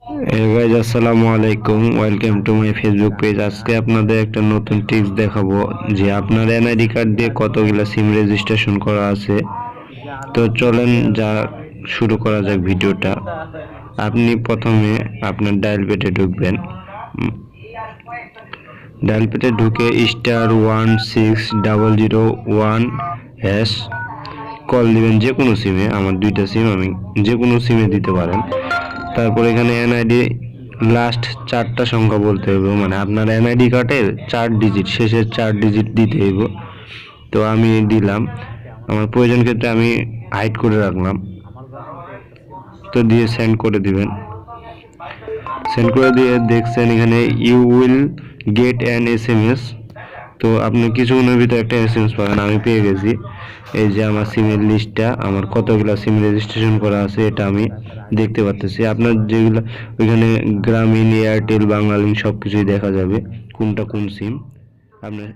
Guys আসসালামু আলাইকুম, welcome to my Facebook page. আজকে আপনাদের একটা নতুন টিপস দেখাবো যে আপনার এনআইডি কার্ড দিয়ে কতগুলা সিম রেজিস্ট্রেশন করা আছে। তো চলেন যা শুরু করা যাক ভিডিওটা। আপনি প্রথমে আপনার ডায়াল প্যাডে ঢুকবেন। ডায়াল প্যাডে ঢুকে *16001# কল দিবেন যে কোনো সিমে। আমার দুইটা সিম, আমি যে কোনো সিমে দিতে পারেন। তারপর এখানে এনআইডি লাস্ট 4টা সংখ্যা বলতে হবে, মানে আপনার এনআইডি কার্ডের 4 ডিজিট, শেষের 4 ডিজিট দিতে হইব। তো আমি দিলাম, আমার প্রয়োজন ক্ষেত্রে আমি হাইড করে রাখলাম। তো দিয়ে সেন্ড করে দিবেন। সেন্ড করে দিয়ে দেখছেন এখানে you will get an SMS। তো আপনি কিছুক্ষণের ভিতরে একটা SMS পাবেন। আমি পেয়ে গেছি। এই যে আমার সিমের লিস্টটা, আমার কতগুলো সিম রেজিস্ট্রেশন করা আছে এটা আমি দেখতে পাচ্ছি। আপনার যেগুলো ওইখানে গ্রামীণ, এয়ারটেল, বাংলালিংক সব কিছুই দেখা যাবে কোনটা কোন সিম আপনার